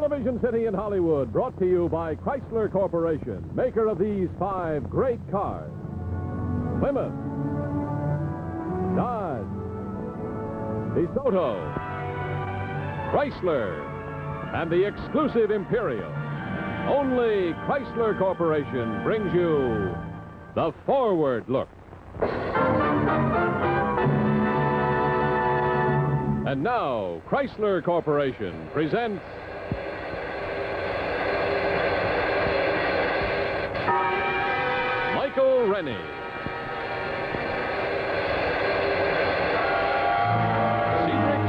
Television City in Hollywood, brought to you by Chrysler Corporation, maker of these 5 great cars. Plymouth, Dodge, DeSoto, Chrysler, and the exclusive Imperial. Only Chrysler Corporation brings you the Forward Look. And now, Chrysler Corporation presents RENNIE.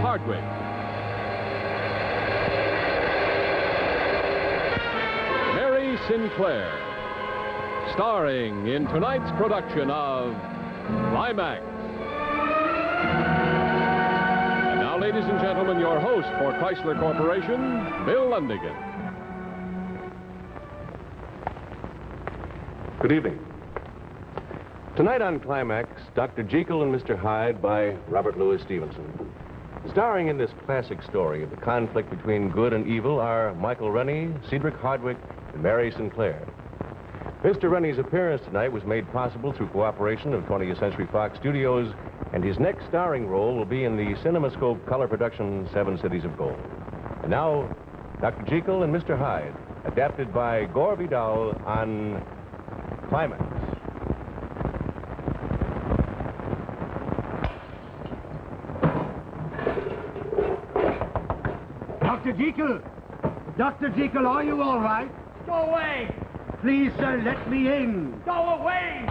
Hardwick. Mary Sinclair, starring in tonight's production of Climax. And now, ladies and gentlemen, your host for Chrysler Corporation, Bill Lundigan. Good evening. Tonight on Climax, Dr. Jekyll and Mr. Hyde by Robert Louis Stevenson. Starring in this classic story of the conflict between good and evil are Michael Rennie, Cedric Hardwick, and Mary Sinclair. Mr. Rennie's appearance tonight was made possible through cooperation of 20th Century Fox Studios, and his next starring role will be in the CinemaScope color production 7 Cities of Gold. And now, Dr. Jekyll and Mr. Hyde, adapted by Gore Vidal on Climax. Dr. Jekyll! Dr. Jekyll, are you all right? Go away! Please, sir, let me in. Go away!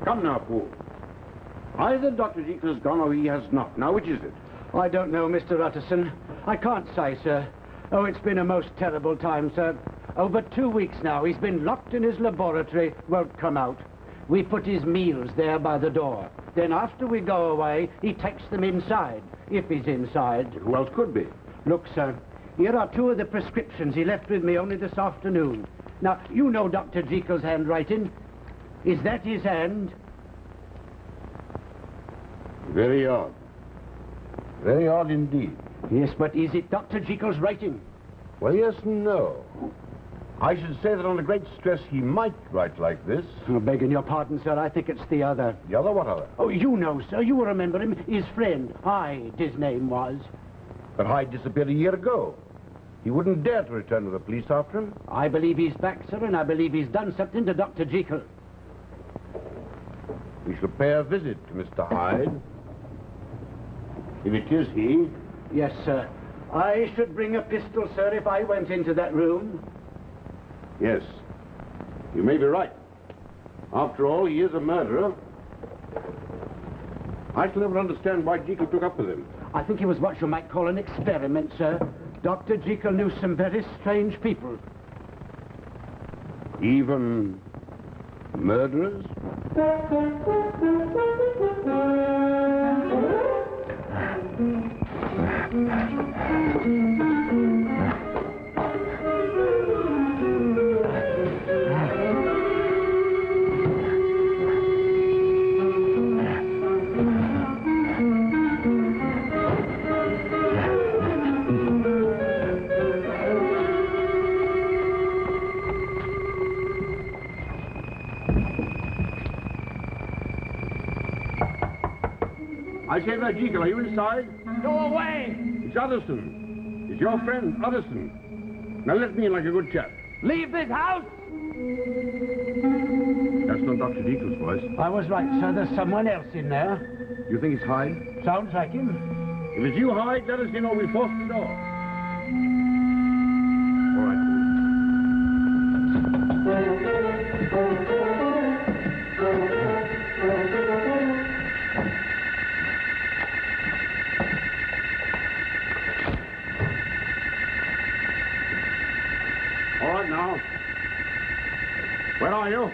Come now, Paul. Either Dr. Jekyll has gone or he has not. Now, which is it? I don't know, Mr. Utterson. I can't say, sir. Oh, it's been a most terrible time, sir. Over 2 weeks now, he's been locked in his laboratory, won't come out. We put his meals there by the door. Then after we go away, he takes them inside, if he's inside. Who else could be? Look, sir, here are 2 of the prescriptions he left with me only this afternoon. Now, you know Dr. Jekyll's handwriting. Is that his hand? Very odd. Very odd indeed. Yes, but is it Dr. Jekyll's writing? Well, yes and no. I should say that under great stress he might write like this. Oh, begging your pardon, sir, I think it's the other. The other? What other? Oh, you know, sir, you will remember him. His friend, Hyde, his name was. But Hyde disappeared a year ago. He wouldn't dare to return to the police after him. I believe he's back, sir, and I believe he's done something to Dr. Jekyll. We shall pay a visit to Mr. Hyde. If it is he. Yes, sir. I should bring a pistol, sir, if I went into that room. Yes. You may be right. After all, he is a murderer. I shall never understand why Jekyll took up with him. I think it was what you might call an experiment, sir. Dr. Jekyll knew some very strange people. Even murderers? I say there, Jekyll, are you inside? Go away! It's Utterson. It's your friend, Utterson. Now let me in like a good chap. Leave this house! That's not Dr. Jekyll's voice. I was right, sir. There's someone else in there. You think it's Hyde? Sounds like him. If it's you, Hyde, let us in or we'll force the door. All right. All right, now. Where are you?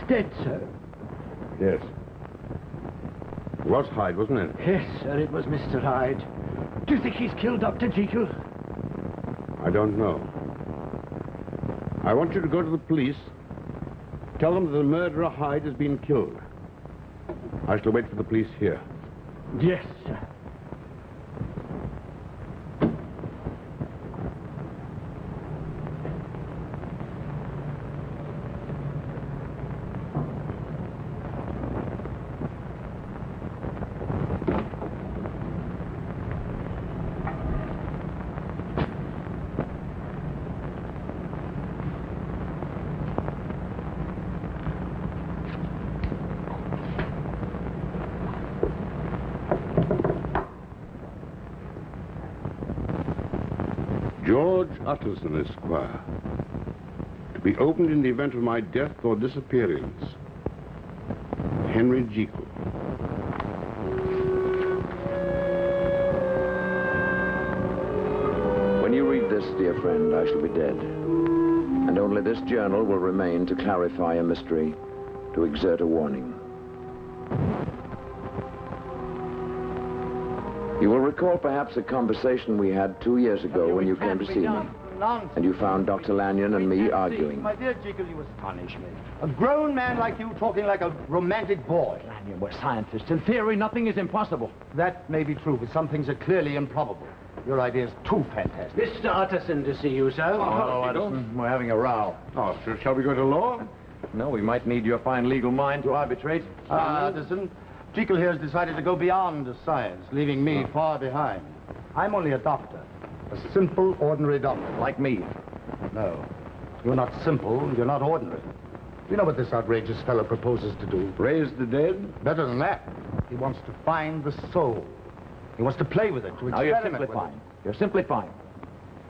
dead, sir. Yes. It was Hyde, wasn't it? Yes, sir, it was Mr. Hyde. Do you think he's killed Dr. Jekyll? I don't know. I want you to go to the police. Tell them that the murderer Hyde has been killed. I shall wait for the police here. Yes, sir. George Utterson, Esquire. To be opened in the event of my death or disappearance. Henry Jekyll. When you read this, dear friend, I shall be dead. And only this journal will remain to clarify a mystery, to exert a warning. You will recall perhaps a conversation we had 2 years ago when you came to see me. And you found Dr. Lanyon and me arguing. My dear Jekyll, you astonish me. A grown man like you talking like a romantic boy. Lanyon, we're scientists. In theory, nothing is impossible. That may be true, but some things are clearly improbable. Your idea is too fantastic. Mr. Utterson to see you, sir. Oh, Utterson, we're having a row. Oh, shall we go to law? No, we might need your fine legal mind to arbitrate. Utterson, Jekyll here has decided to go beyond science, leaving me far behind. I'm only a doctor. A simple, ordinary doctor. Like me. No. You're not simple, you're not ordinary. You know what this outrageous fellow proposes to do? Raise the dead? Better than that. He wants to find the soul. He wants to play with it, to Now, you're experiment with simplifying. You're simplifying.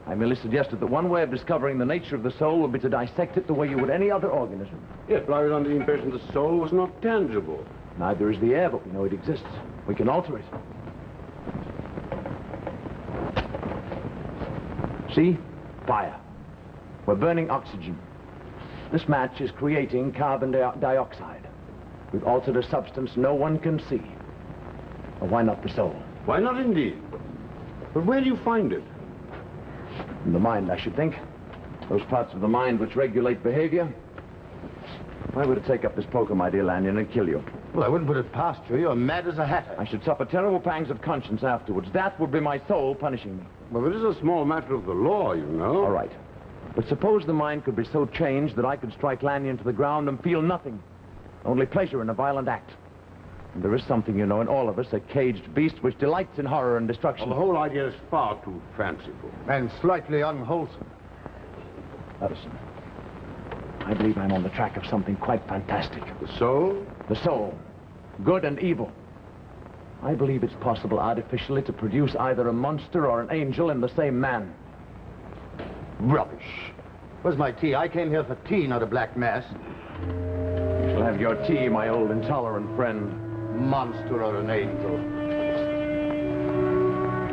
I merely suggested that one way of discovering the nature of the soul would be to dissect it the way you would any other organism. Yes, but I was under the impression the soul was not tangible. Neither is the air, but we know it exists. We can alter it. See? Fire. We're burning oxygen. This match is creating carbon dioxide. We've altered a substance no one can see. Well, why not the soul? Why not indeed? But where do you find it? In the mind, I should think. Those parts of the mind which regulate behavior. If I were to take up this poker, my dear Lanyon, and kill you, Well, I wouldn't put it past you. You're mad as a hatter. I should suffer terrible pangs of conscience afterwards. That would be my soul punishing me. Well, it is a small matter of the law, you know. All right. But suppose the mind could be so changed that I could strike Lanyon to the ground and feel nothing. Only pleasure in a violent act. And there is something, you know, in all of us, a caged beast which delights in horror and destruction. Well, the whole idea is far too fanciful. And slightly unwholesome. Utterson, I believe I'm on the track of something quite fantastic. The soul? The soul. Good and evil. I believe it's possible artificially to produce either a monster or an angel in the same man. Rubbish. Where's my tea? I came here for tea, not a black mass. You shall have your tea, my old intolerant friend. Monster or an angel.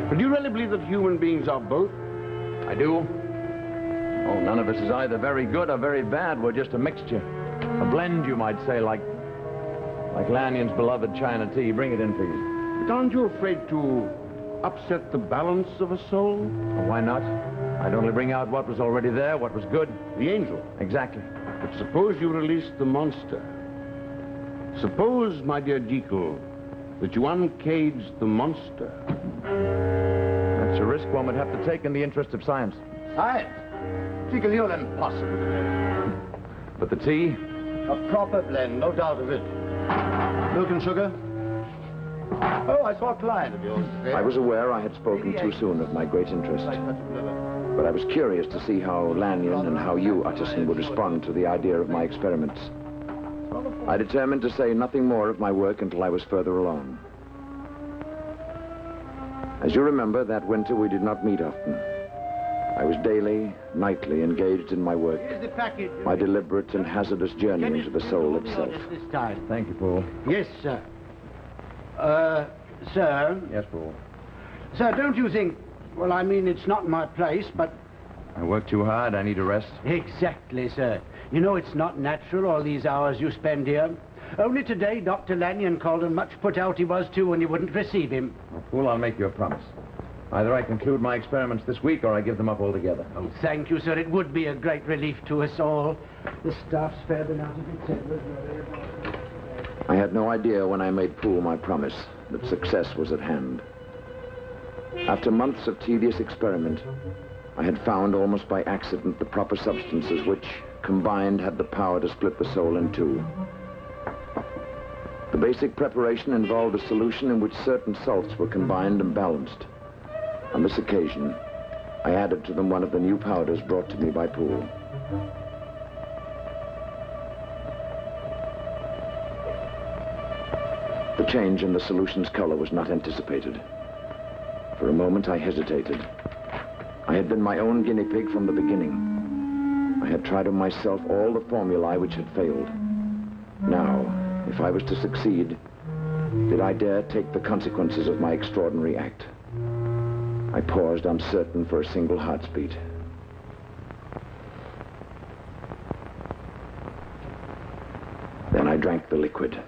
But do you really believe that human beings are both? I do. Oh, none of us is either very good or very bad. We're just a mixture. A blend, you might say, like Lanyon's beloved China tea. Bring it in, please. But aren't you afraid to upset the balance of a soul? Well, why not? I'd only bring out what was already there, what was good. The angel. Exactly. But suppose you release the monster. Suppose, my dear Jekyll, that you uncage the monster. That's a risk one would have to take in the interest of science. Science? Jekyll, you're impossible today. But the tea? A proper blend, no doubt of it. Milk and sugar? Oh, I saw a client of yours today. I was aware I had spoken too soon of my great interest. But I was curious to see how Lanyon and how you, Utterson, would respond to the idea of my experiments. I determined to say nothing more of my work until I was further along. As you remember, that winter we did not meet often. I was daily, nightly engaged in my work, Here's the package. my deliberate and hazardous journey into the soul itself. This time. Thank you, Paul. Yes, sir. Sir. Yes, Paul. Sir, don't you think... Well, I mean, it's not my place, but I work too hard. I need a rest. Exactly, sir. You know, it's not natural, all these hours you spend here. Only today, Dr. Lanyon called, and much put out he was, too, when you wouldn't receive him. Well, Poole, I'll make you a promise. Either I conclude my experiments this week, or I give them up altogether. Oh, thank you, sir. It would be a great relief to us all. The staff's fair than out of its head. I had no idea when I made Poole my promise that success was at hand. After months of tedious experiment, I had found almost by accident the proper substances which, combined, had the power to split the soul in two. The basic preparation involved a solution in which certain salts were combined and balanced. On this occasion, I added to them one of the new powders brought to me by Poole. The change in the solution's color was not anticipated. For a moment, I hesitated. I had been my own guinea pig from the beginning. I had tried on myself all the formulae which had failed. Now, if I was to succeed, did I dare take the consequences of my extraordinary act? I paused, uncertain, for a single heartbeat. Then I drank the liquid.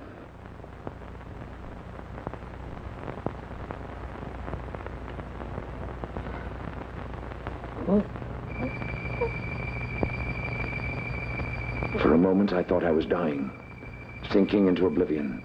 For a moment, I thought I was dying, sinking into oblivion.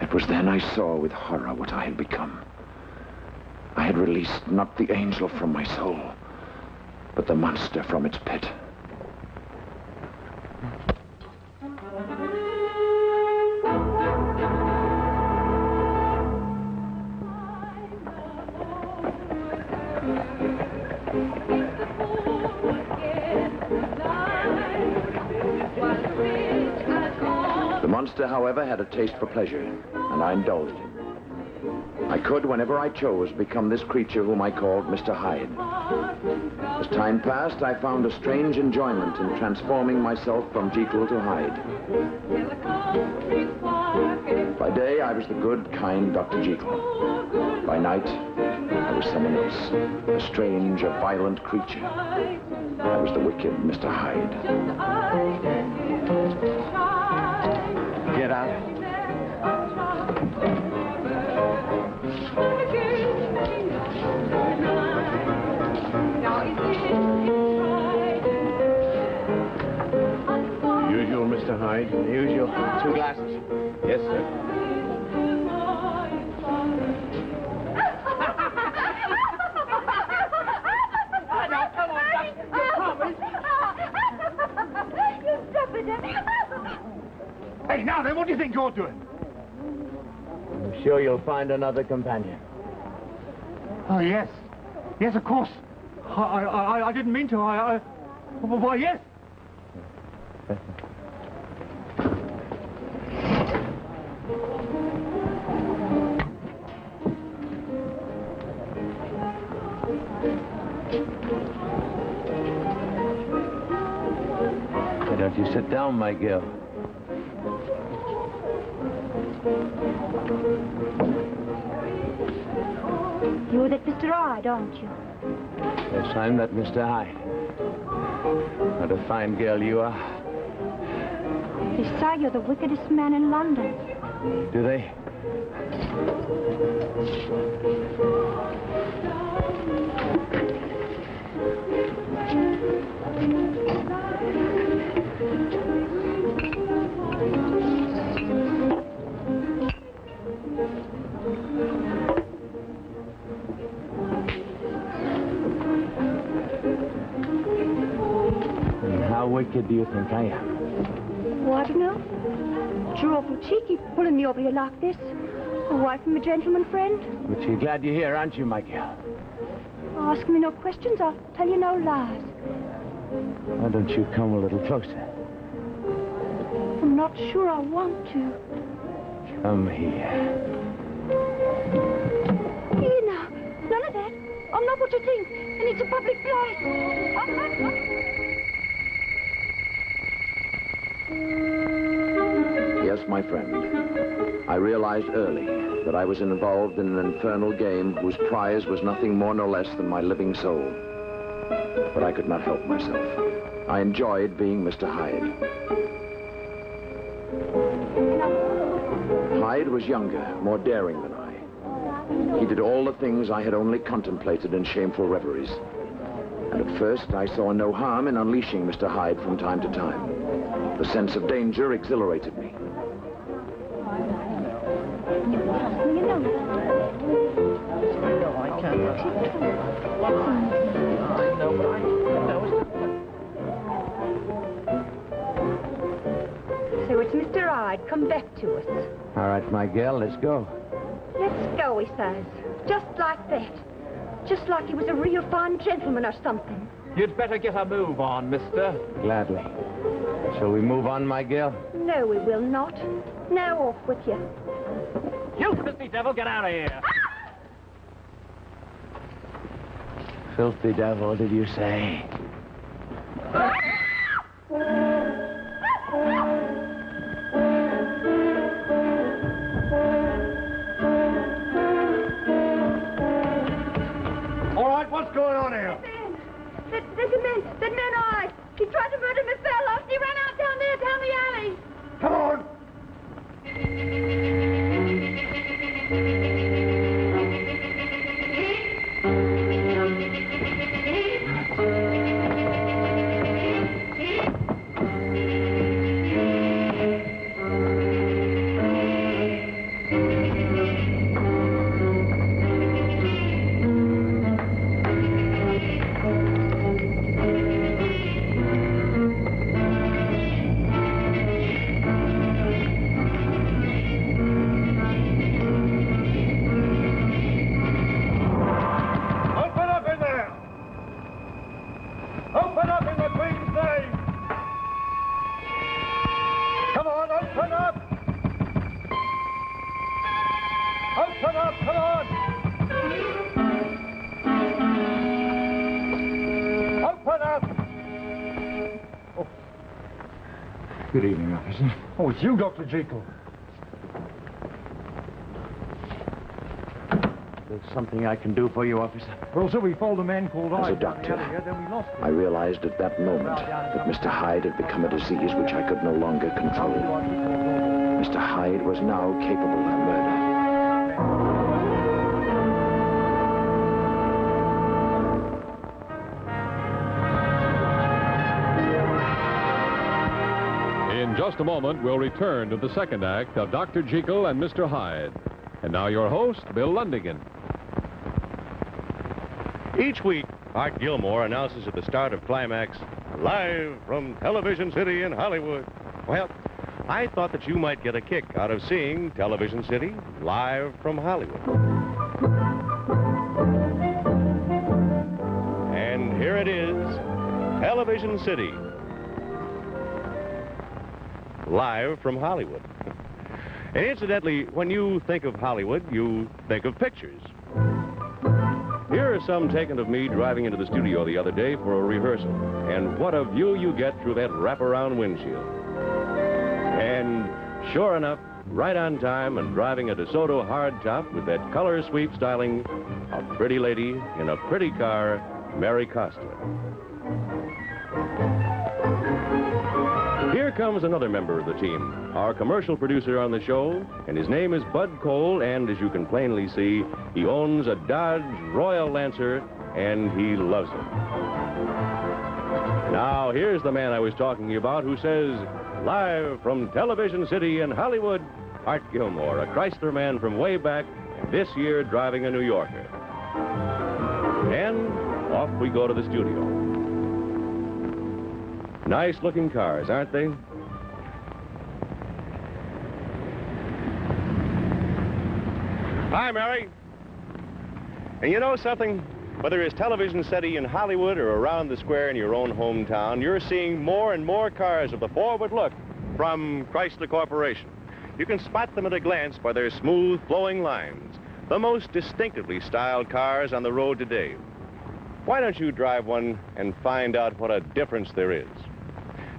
It was then I saw with horror what I had become. I had released not the angel from my soul, but the monster from its pit. The monster, however, had a taste for pleasure, and I indulged him. I could, whenever I chose, become this creature whom I called Mr. Hyde. As time passed, I found a strange enjoyment in transforming myself from Jekyll to Hyde. By day, I was the good, kind Dr. Jekyll. By night, I was someone else, a strange, a violent creature. I was the wicked Mr. Hyde. Get out. Mr. Hyde. The usual. 2 glasses. Yes, sir. Now, come on, Doctor. You promised. You stupid. Hey, now then, what do you think you're doing? I'm sure you'll find another companion. Oh, yes. Yes, of course. I didn't mean to. Why, yes. Why don't you sit down, my girl? You're that Mr. Hyde, aren't you? Yes, I'm that Mr. Hyde. What a fine girl you are. They say you're the wickedest man in London. Do they? How wicked do you think I am? Oh, I don't know. But you're awful cheeky, pulling me over here like this. Away from a gentleman friend. But you're glad you're here, aren't you, my girl? Ask me no questions, I'll tell you no lies. Why don't you come a little closer? I'm not sure I want to. Come here. Here now, none of that. I'm not what you think, and it's a public place. Yes, my friend. I realized early that I was involved in an infernal game whose prize was nothing more nor less than my living soul. But I could not help myself. I enjoyed being Mr. Hyde. Hyde was younger, more daring than I. He did all the things I had only contemplated in shameful reveries. And at first, I saw no harm in unleashing Mr. Hyde from time to time. The sense of danger exhilarated me. So it's Mr. Hyde. Come back to us. All right, my girl, let's go. Let's go, he says. Just like that. Just like he was a real fine gentleman or something. You'd better get a move on, mister. Gladly. Shall we move on, my girl? No, we will not. Now off with you. You filthy devil, get out of here. Filthy devil, did you say? All right, what's going on here? There's a man, that man Hyde. He tried to murder Miss Bellows. He ran out down there, down the alley. Come on. Good evening, officer. Oh, it's you, Dr. Jekyll. There's something I can do for you, officer. Well, sir, we followed a man called Hyde. As a doctor, I realized at that moment that Mr. Hyde had become a disease which I could no longer control. Mr. Hyde was now capable of murder. In In just a moment, we'll return to the second act of Dr. Jekyll and Mr. Hyde. And now your host, Bill Lundigan. Each week, Art Gilmore announces at the start of Climax, live from Television City in Hollywood. Well, I thought that you might get a kick out of seeing Television City live from Hollywood. And here it is, Television City, live from Hollywood. And incidentally, when you think of Hollywood, you think of pictures. Here are some taken of me driving into the studio the other day for a rehearsal. And what a view you get through that wraparound windshield. And sure enough, right on time and driving a DeSoto hardtop with that color sweep styling, a pretty lady in a pretty car, Mary Costa. Here comes another member of the team, our commercial producer on the show, and his name is Bud Cole, and as you can plainly see, he owns a Dodge Royal Lancer, and he loves it. Now, here's the man I was talking about who says, live from Television City in Hollywood, Art Gilmore, a Chrysler man from way back, and this year driving a New Yorker. And off we go to the studio. Nice-looking cars, aren't they? Hi, Mary. And you know something? Whether it's Television City in Hollywood or around the square in your own hometown, you're seeing more and more cars of the forward look from Chrysler Corporation. You can spot them at a glance by their smooth, flowing lines, the most distinctively styled cars on the road today. Why don't you drive one and find out what a difference there is?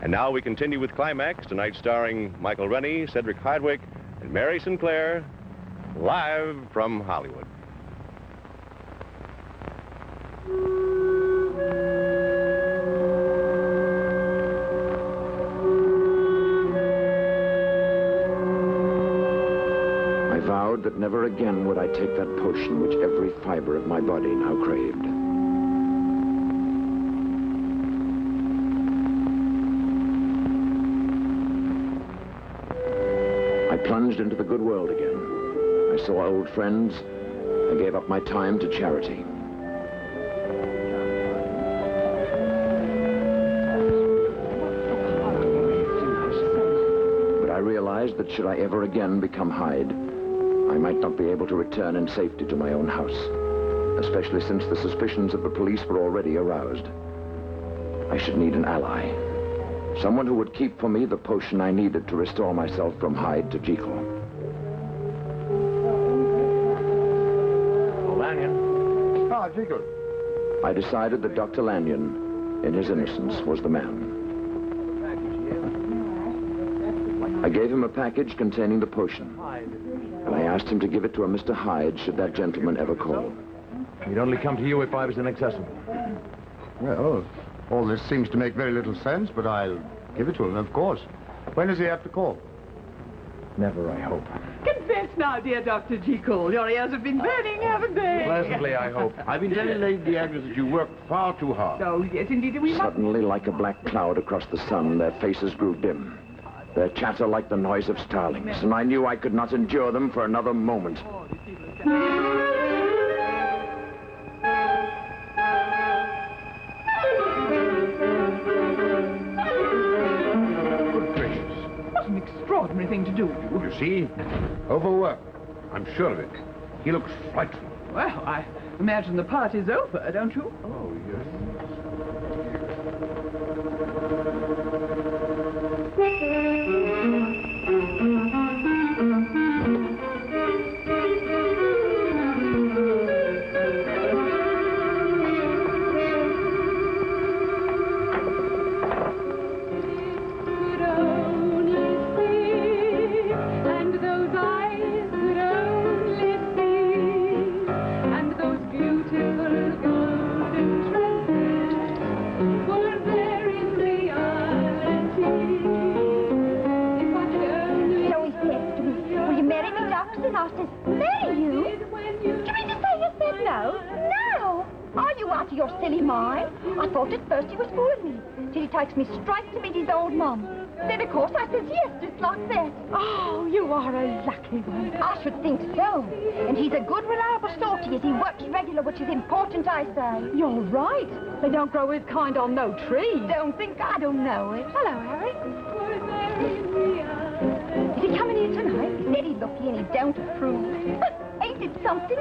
And now we continue with Climax, tonight starring Michael Rennie, Cedric Hardwick, and Mary Sinclair, live from Hollywood. I vowed that never again would I take that potion which every fiber of my body now craved. I plunged into the good world again. I saw old friends. I gave up my time to charity. But I realized that should I ever again become Hyde, I might not be able to return in safety to my own house, especially since the suspicions of the police were already aroused. I should need an ally. Someone who would keep for me the potion I needed to restore myself from Hyde to Jekyll. Lanyon. Ah, Jekyll. I decided that Dr. Lanyon, in his innocence, was the man. I gave him a package containing the potion, and I asked him to give it to a Mr. Hyde should that gentleman ever call. He'd only come to you if I was inaccessible. Well, all this seems to make very little sense, but I'll give it to him, of course. When does he have to call? Never, I hope. Confess now, dear Dr. Jekyll. Your ears have been burning, haven't they? Pleasantly, I hope. I've been telling Lady Agnes that you work far too hard. Oh, yes, indeed. We must... Suddenly, like a black cloud across the sun, their faces grew dim. Their chatter like the noise of starlings, and I knew I could not endure them for another moment. Good gracious. What an extraordinary thing to do. You see? Overwork. I'm sure of it. He looks frightful. Well, I imagine the party's over, don't you? Oh, yes. out of your silly mind. I thought at first he was fooling me, till he takes me straight to meet his old mum. Then, of course, I says yes, just like that. Oh, you are a lucky one. I should think so. And he's a good, reliable sort he is. He works regular, which is important, I say. You're right. They don't grow his kind on no trees. Don't think I don't know it. Hello, Harry. Is he coming here tonight? He said he's lucky and he don't approve. But ain't it something?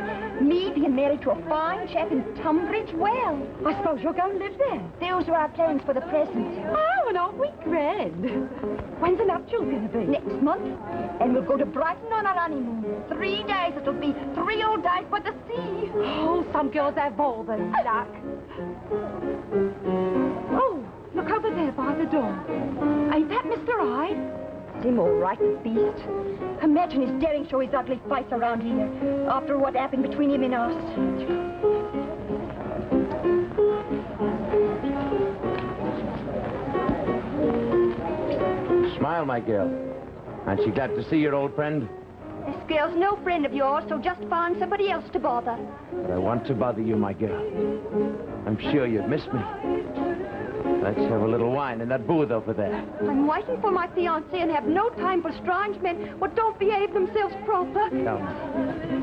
Me being married to a fine chap in Tunbridge? Well, I suppose you're going to live there. those are our plans for the present. Oh, and aren't we grand? When's the nuptials going to be? Next month. And we'll go to Brighton on our honeymoon. 3 days. It'll be 3 old days by the sea. Oh, some girls have all the luck. Oh, look over there by the door. Ain't that Mr. Hyde? Him all right, the beast. Imagine his daring show his ugly face around here after what happened between him and us. Smile, my girl. Aren't you glad to see your old friend? This girl's no friend of yours, so just find somebody else to bother. But I want to bother you, my girl. I'm sure you've missed me. Let's have a little wine in that booth over there. I'm waiting for my fiancé and have no time for strange men who don't behave themselves proper. Now,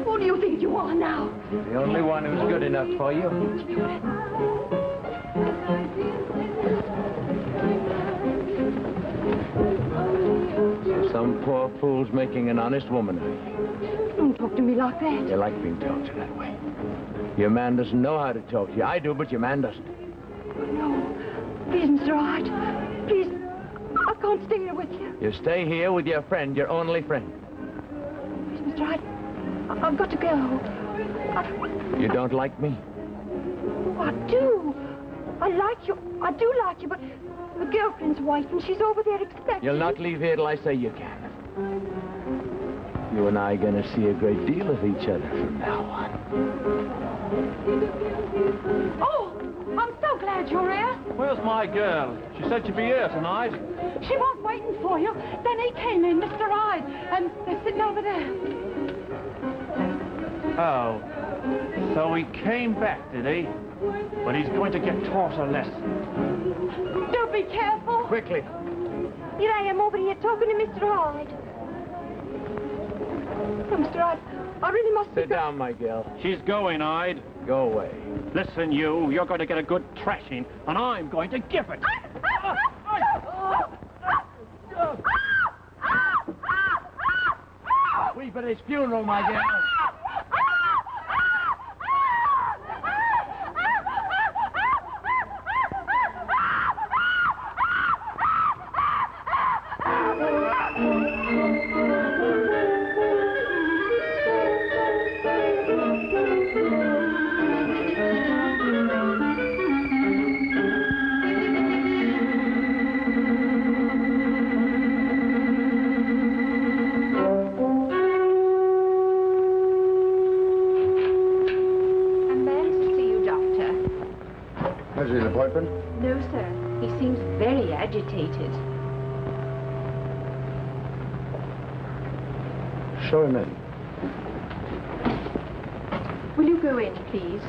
Who do you think you are now? the only one who's good enough for you. Some poor fool's making an honest woman of you. Don't talk to me like that. You like being talked to that way. Your man doesn't know how to talk to you. I do, but your man doesn't. No. Please, Mr. Hyde. Please. I can't stay here with you. You stay here with your friend, your only friend. Please, Mr. Hyde. I've got to go. You don't like me? I do. I like you. I do like you, but the girlfriend's wife, and she's over there expecting. You'll not leave here till I say you can. You and I are going to see a great deal of each other from now on. Oh, I'm so glad you're here. Where's my girl? She said she'd be here tonight. She was waiting for you. Then he came in, Mr. Hyde, and they're sitting over there. Oh. So he came back, did he? But he's going to get taught a lesson. Do be careful. Quickly. Here I am over here talking to Mr. Hyde. Oh, Mr. Hyde, I really must Sit down, my girl. She's going, Hyde. Go away. Listen, you're going to get a good thrashing, and I'm going to give it. Weep at his funeral, my girl. No, sir. He seems very agitated. Show him in. Will you go in, please?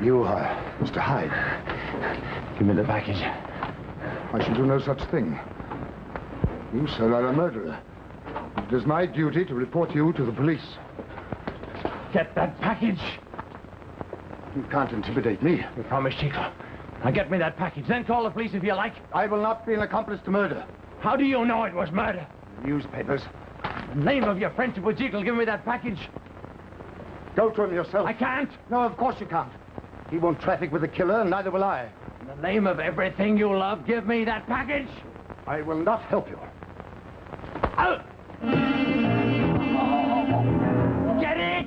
You are Mr. Hyde. Give me the package. I shall do no such thing. You, sir, are a murderer. It is my duty to report you to the police. Get that package. You can't intimidate me. You promised, Jekyll. Now get me that package, then call the police if you like. I will not be an accomplice to murder. How do you know it was murder? Newspapers. In the name of your friendship with Jekyll, give me that package. Go to him yourself. I can't. No, of course you can't. He won't traffic with the killer, and neither will I. In the name of everything you love, give me that package. I will not help you. Get it!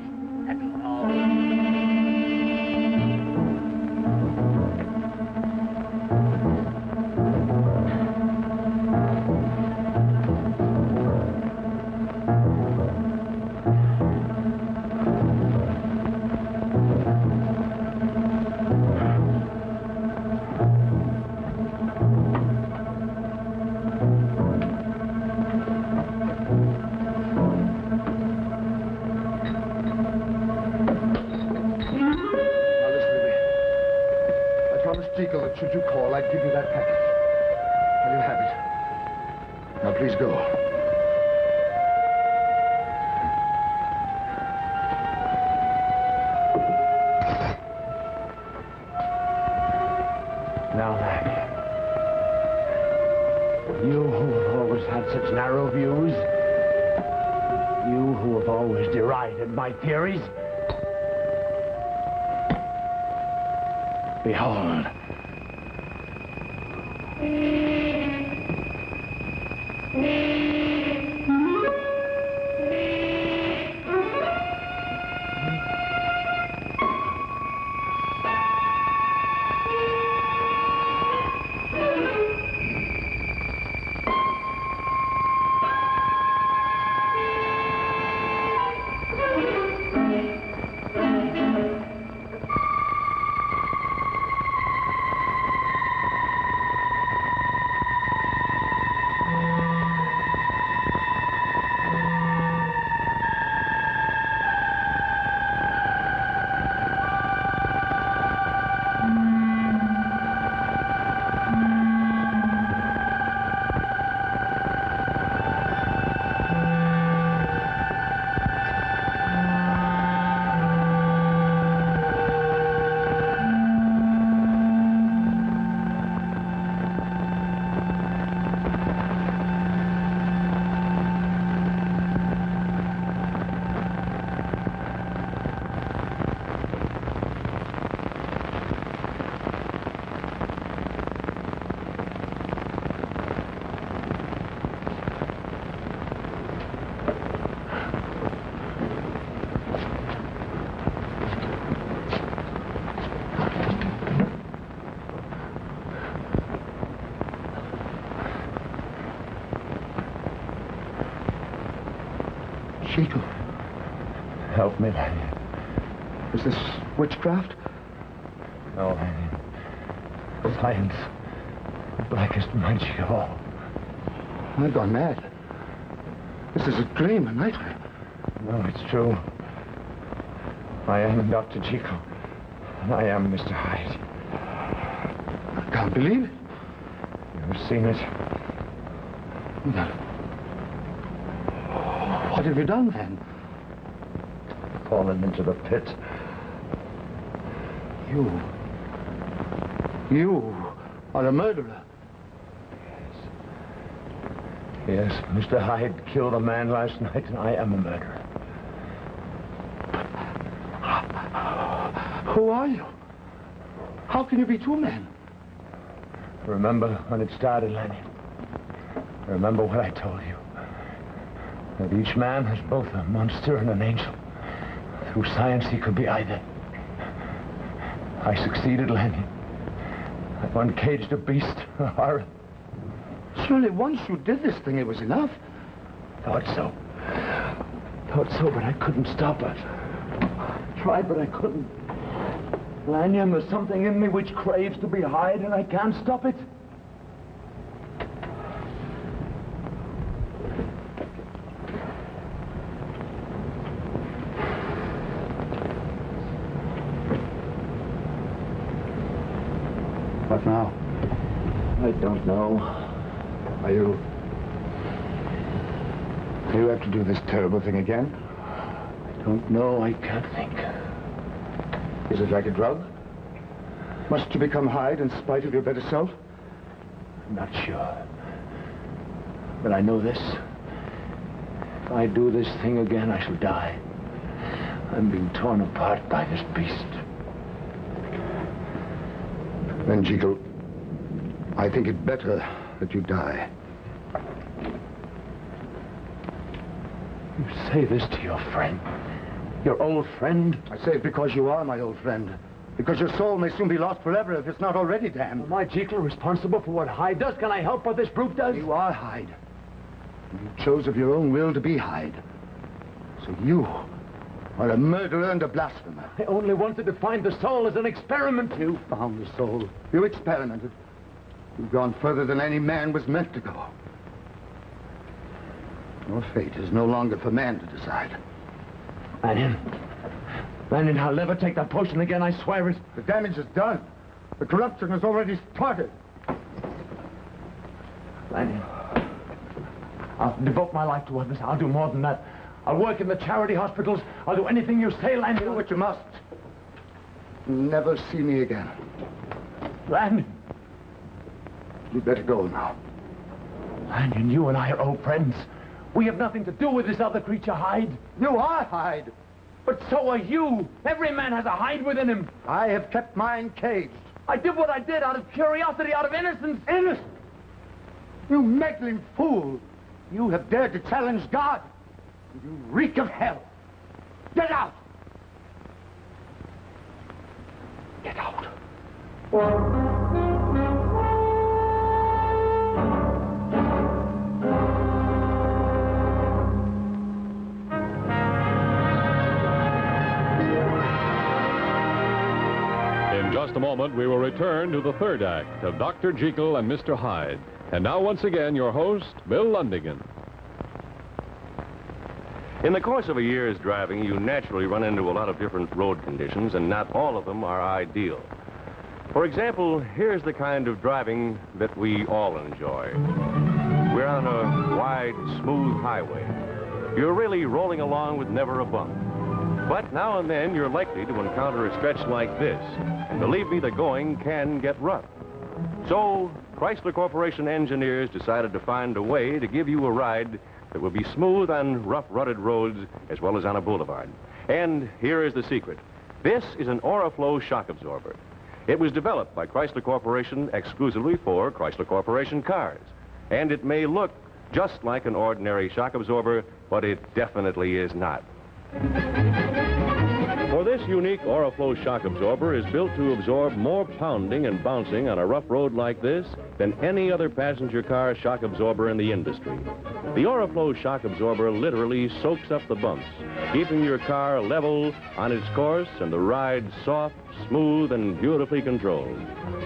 Jekyll that should you call, I'd give you that package. There you have it. Now, please go. Now, lad, you who have always had such narrow views, you who have always derided my theories, behold. Jekyll. Help me, Lanyon. Is this witchcraft? No, Lanyon. Science. The blackest magic of all. I've gone mad. This is a dream, a nightmare. No, it's true. I am Dr. Jekyll. And I am Mr. Hyde. I can't believe it. You've seen it. What have you done, then? Fallen into the pit. You are a murderer. Yes, Mr. Hyde killed a man last night, and I am a murderer. Who are you? How can you be two men? Remember when it started, Lanyon? Remember what I told you? That each man has both a monster and an angel. Through science, he could be either. I succeeded, Lanyon. I've uncaged a beast, a horror. Surely once you did this thing, it was enough. Thought so. Thought so, but I couldn't stop it. Tried, but I couldn't. Lanyon, there's something in me which craves to be Hyde, and I can't stop it. What now? I don't know. Are you... Do you have to do this terrible thing again? I don't know. I can't think. Is it like a drug? Must you become Hyde in spite of your better self? I'm not sure. But I know this. If I do this thing again, I shall die. I'm being torn apart by this beast. Then, Jekyll, I think it better that you die. You say this to your friend? Your old friend? I say it because you are my old friend. Because your soul may soon be lost forever if it's not already damned. Am I, Jekyll, responsible for what Hyde does? Can I help what this brute does? You are Hyde. You chose of your own will to be Hyde. So you are a murderer and a blasphemer. I only wanted to find the soul as an experiment. You found the soul. You experimented. You've gone further than any man was meant to go. Your fate is no longer for man to decide. Lanyon, I'll never take that potion again, I swear it. The damage is done. The corruption has already started. Lanyon, I'll devote my life to others. I'll do more than that. I'll work in the charity hospitals. I'll do anything you say, Lanyon. Do what you must. Never see me again. Lanyon. You'd better go now. Lanyon, you and I are old friends. We have nothing to do with this other creature, Hyde. You are Hyde. But so are you. Every man has a Hyde within him. I have kept mine caged. I did what I did out of curiosity, out of innocence. Innocent? You meddling fool. You have dared to challenge God. You reek of hell. Get out! Get out. In just a moment, we will return to the third act of Dr. Jekyll and Mr. Hyde. And now, once again, your host, Bill Lundigan. In the course of a year's driving, you naturally run into a lot of different road conditions, and not all of them are ideal. For example, here's the kind of driving that we all enjoy. We're on a wide, smooth highway. You're really rolling along with never a bump. But now and then, you're likely to encounter a stretch like this. And believe me, the going can get rough. So, Chrysler Corporation engineers decided to find a way to give you a ride that will be smooth on rough, rutted roads as well as on a boulevard. And here is the secret. This is an Oriflow shock absorber. It was developed by Chrysler Corporation exclusively for Chrysler Corporation cars. And it may look just like an ordinary shock absorber, but it definitely is not. For this unique Oriflow shock absorber is built to absorb more pounding and bouncing on a rough road like this than any other passenger car shock absorber in the industry. The Oriflow shock absorber literally soaks up the bumps, keeping your car level on its course and the ride soft, smooth, and beautifully controlled.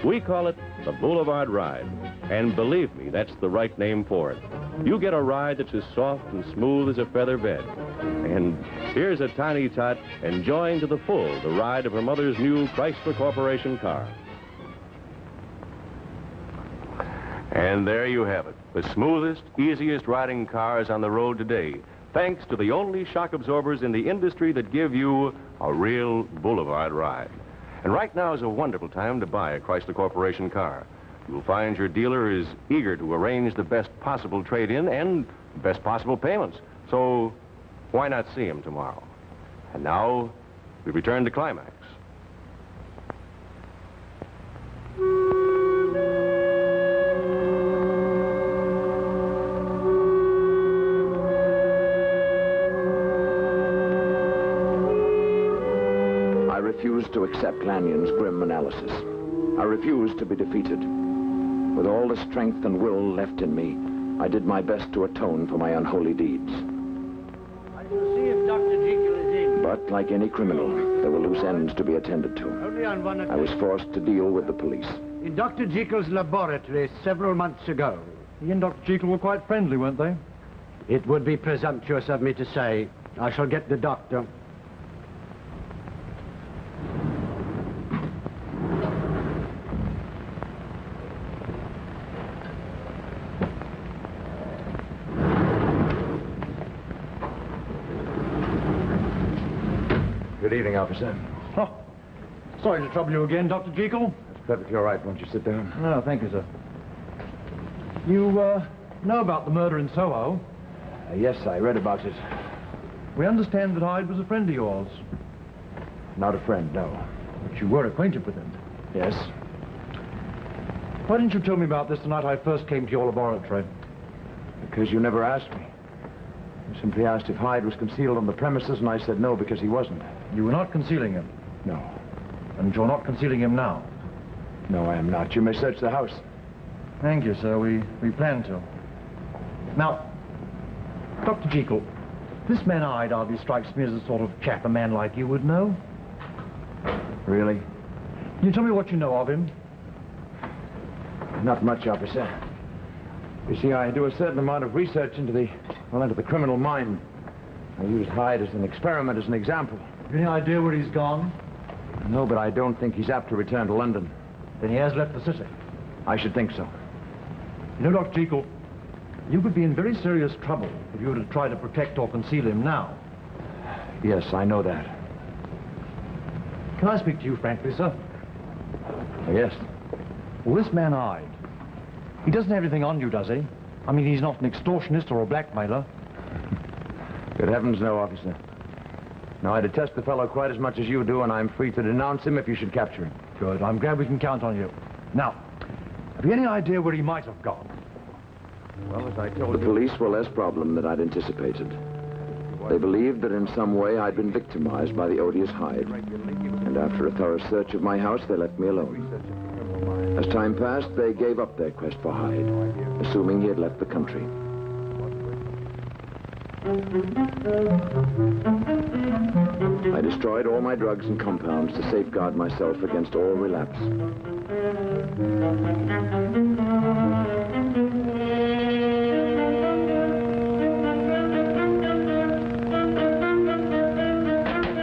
We call it the Boulevard Ride, and believe me, that's the right name for it. You get a ride that's as soft and smooth as a feather bed. And here's a tiny tot enjoying to the full the ride of her mother's new Chrysler Corporation car. And there you have it, the smoothest, easiest riding cars on the road today, thanks to the only shock absorbers in the industry that give you a real boulevard ride. And right now is a wonderful time to buy a Chrysler Corporation car. You'll find your dealer is eager to arrange the best possible trade-in and best possible payments. So why not see him tomorrow? And now, we return to Climax. I refused to accept Lanyon's grim analysis. I refused to be defeated. With all the strength and will left in me, I did my best to atone for my unholy deeds. I shall see if Dr. Jekyll is in. But like any criminal, there were loose ends to be attended to. Only on one I was forced to deal with the police. In Dr. Jekyll's laboratory several months ago. He and Dr. Jekyll were quite friendly, weren't they? It would be presumptuous of me to say. I shall get the doctor. Good evening, officer. Oh, sorry to trouble you again, Dr. Jekyll. That's perfectly all right. Won't you sit down? No, thank you, sir. You, know about the murder in Soho? Yes, I read about it. We understand that Hyde was a friend of yours. Not a friend, no. But you were acquainted with him. Yes? Why didn't you tell me about this the night I first came to your laboratory? Because you never asked me. You simply asked if Hyde was concealed on the premises, and I said no, because he wasn't. You were not concealing him? No. And you're not concealing him now? No, I am not. You may search the house. Thank you, sir. We plan to. Now, Dr. Jekyll, this man Hyde hardly strikes me as the sort of chap a man like you would know. Really? Can you tell me what you know of him? Not much, officer. You see, I do a certain amount of research into the criminal mind. I used Hyde as an experiment, as an example. Any idea where he's gone? No, but I don't think he's apt to return to London. Then he has left the city. I should think so. You know, Dr. Jekyll, you could be in very serious trouble if you were to try to protect or conceal him now. Yes, I know that. Can I speak to you frankly, sir? Yes. Well, this man Hyde, he doesn't have anything on you, does he? I mean, he's not an extortionist or a blackmailer. Good heavens, no, officer. No, I detest the fellow quite as much as you do, and I'm free to denounce him if you should capture him. Good. I'm glad we can count on you. Now, have you any idea where he might have gone? Well, as I told you... The police were less problem than I'd anticipated. They believed that in some way I'd been victimized by the odious Hyde. And after a thorough search of my house, they left me alone. As time passed, they gave up their quest for Hyde, assuming he had left the country. I destroyed all my drugs and compounds to safeguard myself against all relapse.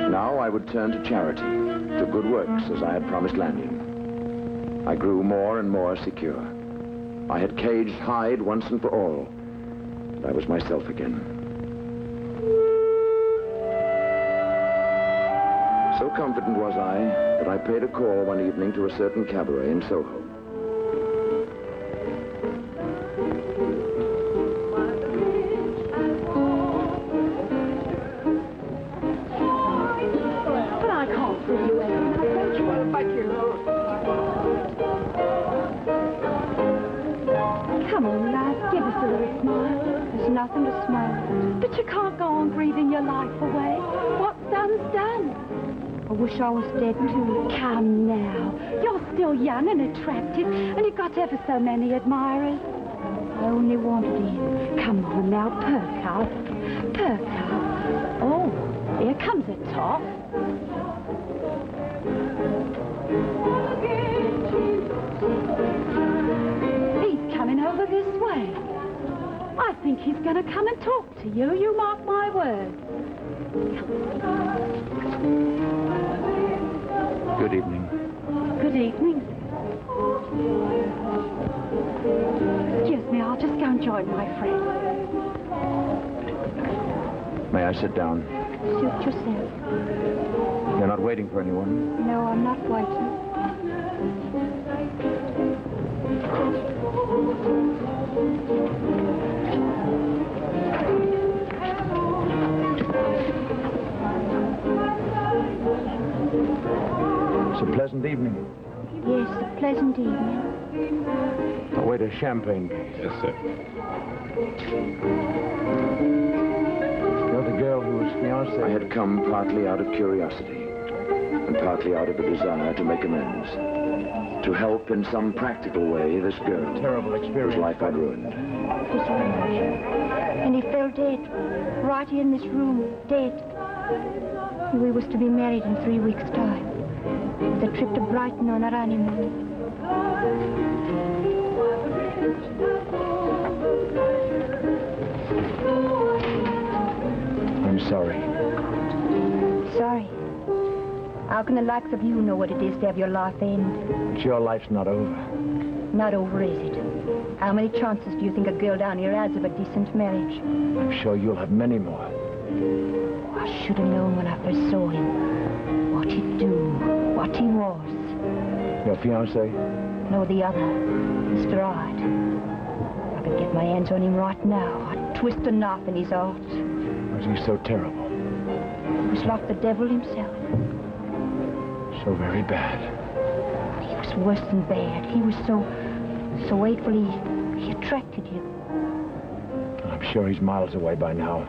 Now I would turn to charity, to good works, as I had promised Lanyon. I grew more and more secure. I had caged Hyde once and for all, and I was myself again. So confident was I that I paid a call one evening to a certain cabaret in Soho. But I can't see you anymore. Come on, lad, give us a little smile. There's nothing to smile at. But you can't go on breathing your life away. What's done's done. I wish I was dead too. Come now. You're still young and attractive, and you've got ever so many admirers. I only wanted you. Come on now, perk up. Perk up. Oh, here comes a top. He's coming over this way. I think he's going to come and talk to you. You mark my words. Good evening. Good evening. Excuse me, I'll just go and join my friend. May I sit down? Suit yourself. You're not waiting for anyone? No, I'm not waiting. It's a pleasant evening. Yes, a pleasant evening. Oh, wait, a champagne case. Yes, sir. You're the girl who was fiancée. I had come partly out of curiosity and partly out of a desire to make amends. To help in some practical way this girl. Terrible experience. Whose life I'd ruined. And he fell dead. Right here in this room. Dead. We was to be married in 3 weeks' time. With a trip to Brighton on our honeymoon. I'm sorry. Sorry. How can the likes of you know what it is to have your life end? But your life's not over. Not over, is it? How many chances do you think a girl down here has of a decent marriage? I'm sure you'll have many more. Oh, I should have known when I first saw him. What he'd do. What he was. Your fiancé? No, the other. Mr. Hyde. If I could get my hands on him right now, I'd twist a knife in his heart. Was he so terrible? He was like the devil himself. So very bad. He was worse than bad. He was so hateful, he attracted you. I'm sure he's miles away by now.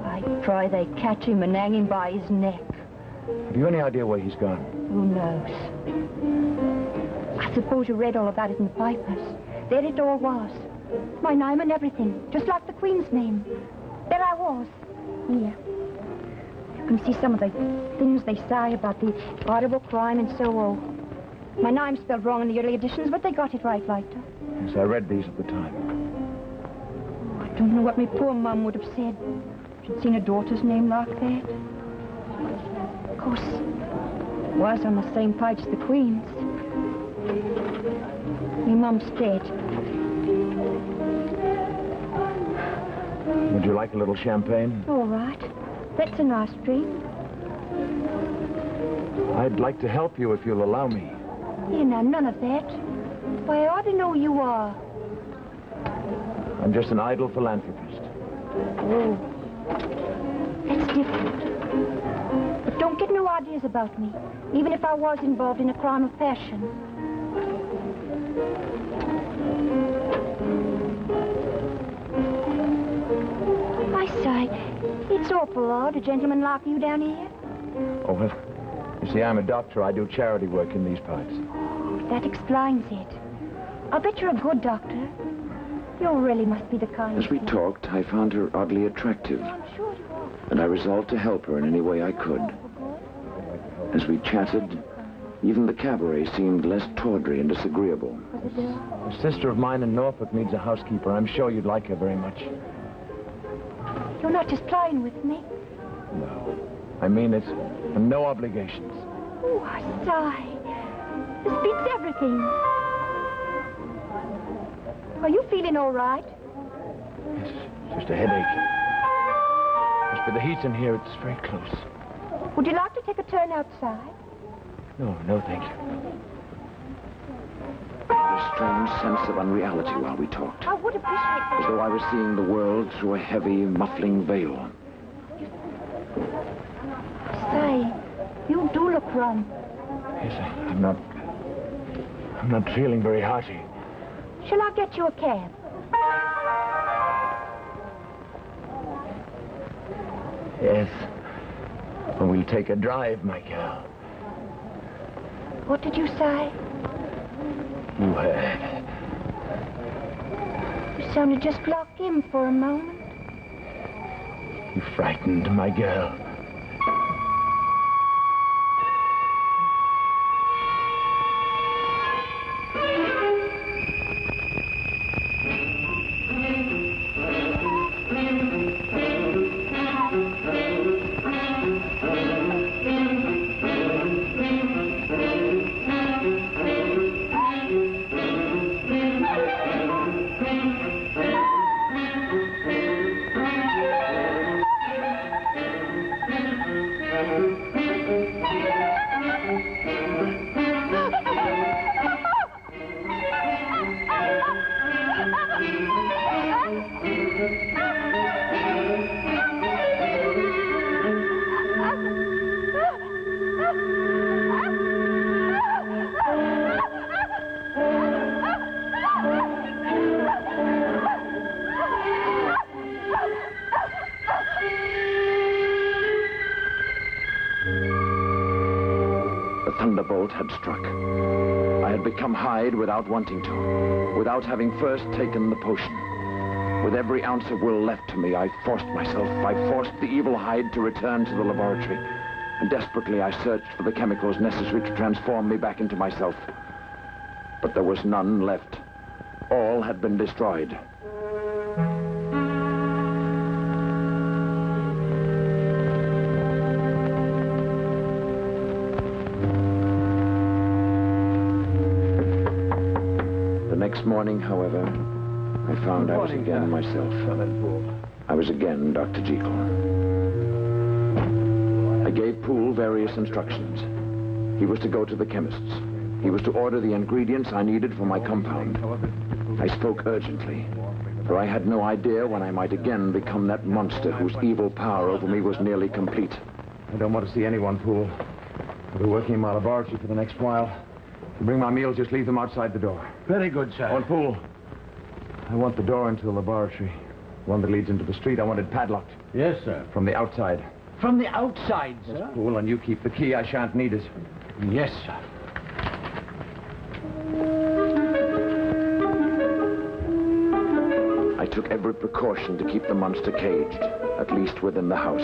I pray they catch him and hang him by his neck. Have you any idea where he's gone? Who knows? I suppose you read all about it in the papers. There it all was. My name and everything, just like the Queen's name. There I was. Here. You can see some of the things they say about the horrible crime in Soho. My name's spelled wrong in the early editions, but they got it right later. Yes, I read these at the time. Oh, I don't know what my poor mum would have said if she'd seen a daughter's name like that. Of course, it was on the same page as the Queen's. My mum's dead. Would you like a little champagne? All right. That's a nice drink. I'd like to help you if you'll allow me. You know, none of that. Why, I ought to know who you are. I'm just an idle philanthropist. Oh. That's different. But don't get no ideas about me, even if I was involved in a crime of passion. I say, it's awful odd, a gentleman like you down here. Oh, well, you see, I'm a doctor. I do charity work in these parts. That explains it. I'll bet you're a good doctor. You really must be the kind. As we talked, I found her oddly attractive. I'm sure you are. And I resolved to help her in any way I could. As we chatted, even the cabaret seemed less tawdry and disagreeable. A sister of mine in Norfolk needs a housekeeper. I'm sure you'd like her very much. You're not just playing with me. No. I mean it. And no obligations. Oh, I sigh. This beats everything. Are you feeling all right? Yes, just a headache. As for the heat in here, it's very close. Would you like to take a turn outside? No, thank you. I had a strange sense of unreality while we talked. I would appreciate As though I was seeing the world through a heavy, muffling veil. Say, you do look rum. Yes, I'm not feeling very hearty. Shall I get you a cab? Yes. And we'll take a drive, my girl. What did you say? You heard. You sounded just like him for a moment. You frightened my girl. Thunderbolt had struck. I had become Hyde without wanting to, without having first taken the potion. With every ounce of will left to me, I forced the evil Hyde to return to the laboratory. And desperately I searched for the chemicals necessary to transform me back into myself. But there was none left. All had been destroyed. Next morning, however, I found I was again myself. I was again Dr. Jekyll. I gave Poole various instructions. He was to go to the chemist's. He was to order the ingredients I needed for my compound. I spoke urgently, for I had no idea when I might again become that monster whose evil power over me was nearly complete. I don't want to see anyone, Poole. I'll be working in my laboratory for the next while. To bring my meals, just leave them outside the door. Very good, sir. Oh, and Poole, I want the door into the laboratory. One that leads into the street, I want it padlocked. Yes, sir. From the outside. From the outside, sir? Yes, Poole, and you keep the key. I shan't need it. Yes, sir. I took every precaution to keep the monster caged, at least within the house.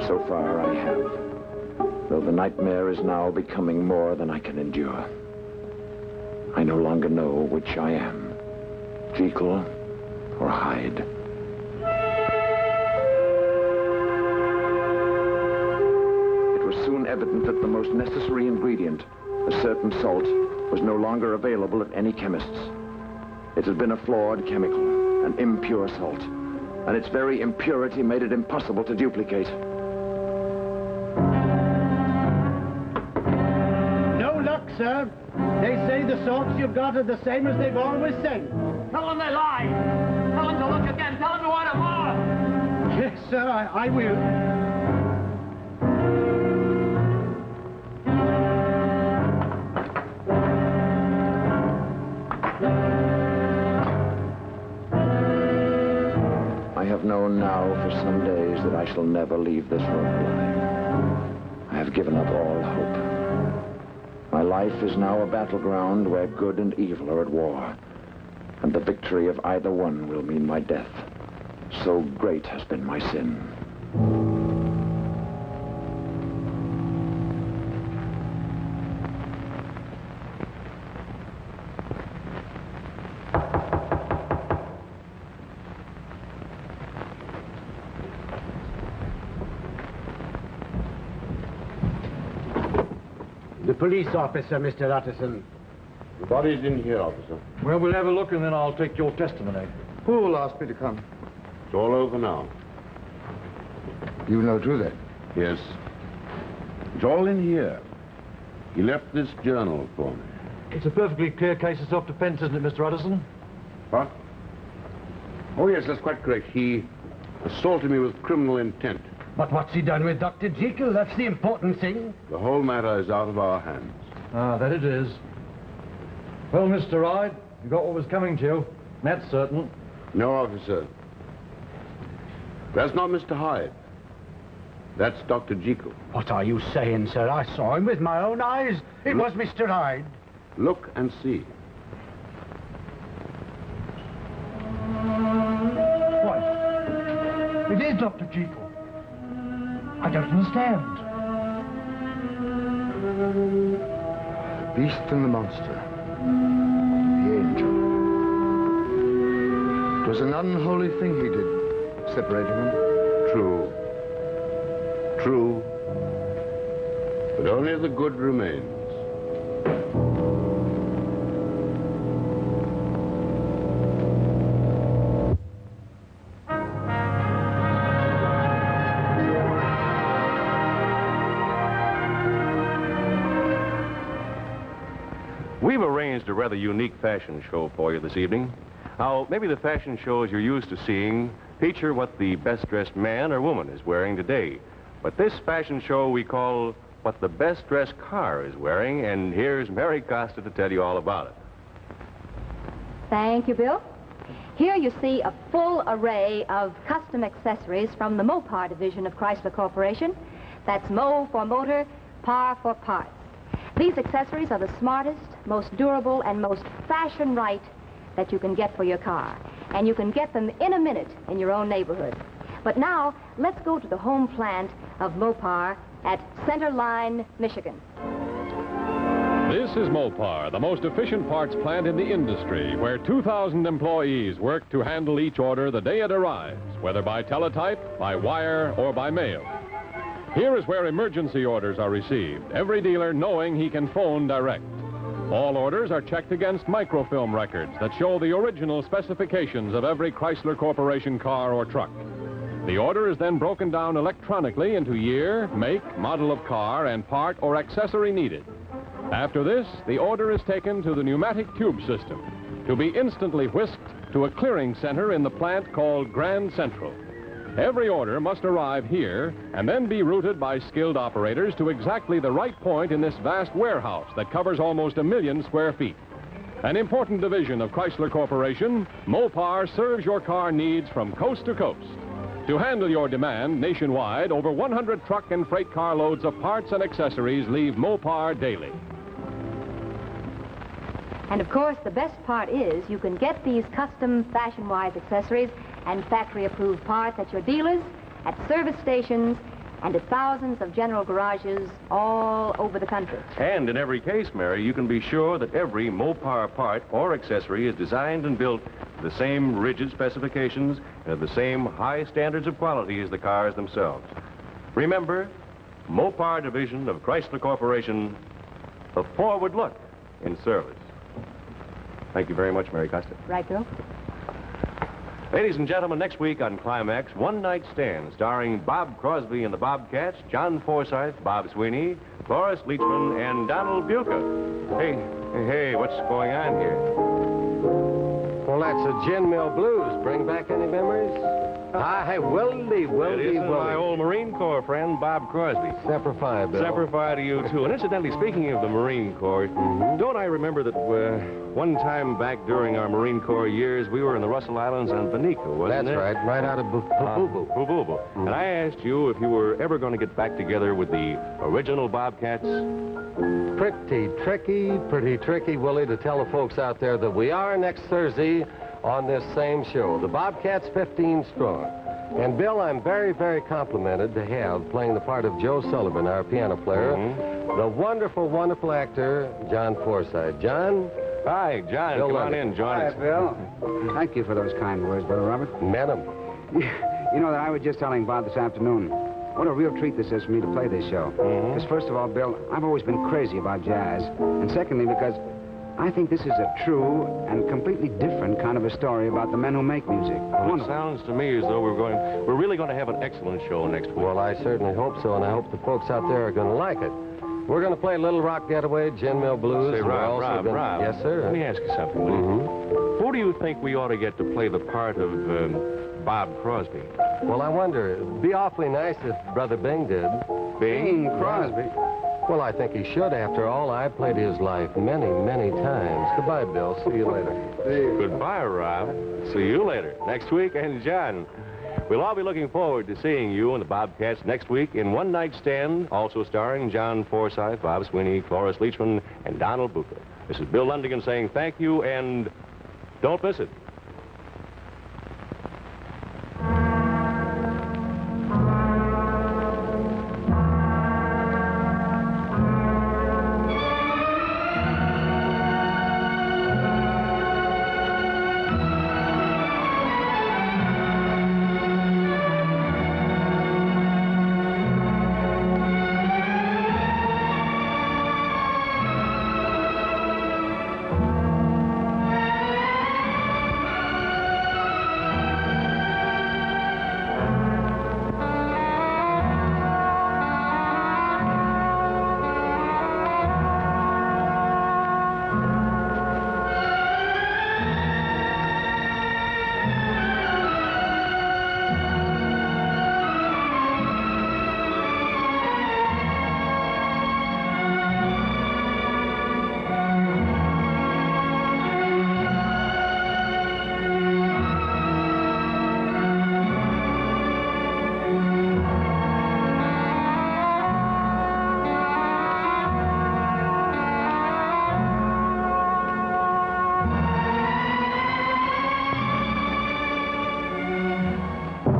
So far, I have. Though the nightmare is now becoming more than I can endure. I no longer know which I am, Jekyll or Hyde. It was soon evident that the most necessary ingredient, a certain salt, was no longer available at any chemist's. It had been a flawed chemical, an impure salt, and its very impurity made it impossible to duplicate. No luck, sir. They say the salts you've got are the same as they've always said. Tell them they lie. Tell them to look again. Tell them to order more. Yes, sir, I will. I have known now for some days that I shall never leave this room alive. I have given up all hope. My life is now a battleground where good and evil are at war, and the victory of either one will mean my death. So great has been my sin. The police officer, Mr. Utterson. The body's in here, officer. Well, we'll have a look and then I'll take your testimony. Who will ask me to come? It's all over now. You know through that? Yes. It's all in here. He left this journal for me. It's a perfectly clear case of self-defense, isn't it, Mr. Utterson? What? Oh, yes, that's quite correct. He assaulted me with criminal intent. But what's he done with Dr. Jekyll? That's the important thing. The whole matter is out of our hands. Ah, that it is. Well, Mr. Hyde, you got what was coming to you. That's certain. No, officer. That's not Mr. Hyde. That's Dr. Jekyll. What are you saying, sir? I saw him with my own eyes. It was Mr. Hyde. Look and see. What? It is Dr. Jekyll. I don't understand. The beast and the monster. The angel. It was an unholy thing he did, separating them. True. True. But only the good remains. We've arranged a rather unique fashion show for you this evening. Now, maybe the fashion shows you're used to seeing feature what the best-dressed man or woman is wearing today. But this fashion show we call What the Best-Dressed Car is Wearing, and here's Mary Costa to tell you all about it. Thank you, Bill. Here you see a full array of custom accessories from the Mopar division of Chrysler Corporation. That's Mo for motor, Par for parts. These accessories are the smartest, most durable, and most fashion-right that you can get for your car. And you can get them in a minute in your own neighborhood. But now, let's go to the home plant of Mopar at Center Line, Michigan. This is Mopar, the most efficient parts plant in the industry, where 2,000 employees work to handle each order the day it arrives, whether by teletype, by wire, or by mail. Here is where emergency orders are received, every dealer knowing he can phone direct. All orders are checked against microfilm records that show the original specifications of every Chrysler Corporation car or truck. The order is then broken down electronically into year, make, model of car, and part or accessory needed. After this, the order is taken to the pneumatic tube system to be instantly whisked to a clearing center in the plant called Grand Central. Every order must arrive here and then be routed by skilled operators to exactly the right point in this vast warehouse that covers almost 1 million square feet. An important division of Chrysler Corporation, Mopar serves your car needs from coast to coast. To handle your demand nationwide, over 100 truck and freight car loads of parts and accessories leave Mopar daily. And of course, the best part is you can get these custom fashion-wise accessories and factory-approved parts at your dealers, at service stations, and at thousands of general garages all over the country. And in every case, Mary, you can be sure that every Mopar part or accessory is designed and built to the same rigid specifications and the same high standards of quality as the cars themselves. Remember, Mopar division of Chrysler Corporation, a forward look in service. Thank you very much, Mary Costa. Right, Bill? Ladies and gentlemen, next week on Climax, One Night Stand, starring Bob Crosby and the Bobcats, John Forsythe, Bob Sweeney, Cloris Leachman, and Donald Buca. Hey, what's going on here? Well, that's a Gin Mill Blues. Bring back any memories? Hi, Willie. It is my old Marine Corps friend, Bob Crosby. Semper Fi, Bill. Semper Fi to you, too. And incidentally, speaking of the Marine Corps, don't I remember that one time back during our Marine Corps years, we were in the Russell Islands on Benico, wasn't it? That's right, right out of Boo-Boo. Boo-Boo. And I asked you if you were ever going to get back together with the original Bobcats. Pretty tricky, Willie, to tell the folks out there that we are next Thursday on this same show. The Bobcats 15 strong. And, Bill, I'm very, very complimented to have playing the part of Joe Sullivan, our piano player, the wonderful, wonderful actor, John Forsythe. John? Hi, John. Bill Come on London. in, John. Hi, Bill. Thank you for those kind words, Brother Robert. Met him. You know that I was just telling Bob this afternoon what a real treat this is for me to play this show. Because first of all, Bill, I've always been crazy about jazz. And secondly, because I think this is a true and completely different kind of a story about the men who make music. Well, it sounds to me as though we're really going to have an excellent show next week. Well, I certainly hope so, and I hope the folks out there are going to like it. We're going to play Little Rock Getaway, Gin Mill Blues. Say, Rob. Yes, sir. Let me ask you something, will you? Who do you think we ought to get to play the part of Bob Crosby? Well, I wonder. It'd be awfully nice if Brother Bing did. Bing Crosby? Well, I think he should. After all, I've played his life many, many times. Goodbye, Bill. See you later. Goodbye, Rob. See you later. Next week, and John. We'll all be looking forward to seeing you and the Bobcats next week in One Night Stand, also starring John Forsythe, Bob Sweeney, Cloris Leachman, and Donald Buca. This is Bill Lundigan saying thank you, and don't miss it.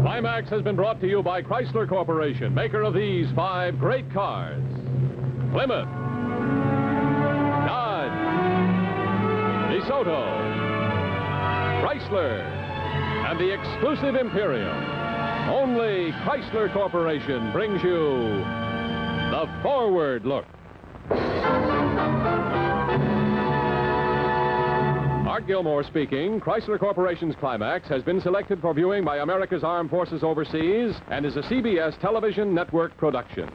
Climax has been brought to you by Chrysler Corporation, maker of these 5 great cars. Plymouth, Dodge, DeSoto, Chrysler, and the exclusive Imperial. Only Chrysler Corporation brings you the Forward Look. Art Gilmore speaking. Chrysler Corporation's Climax has been selected for viewing by America's Armed Forces overseas and is a CBS television network production.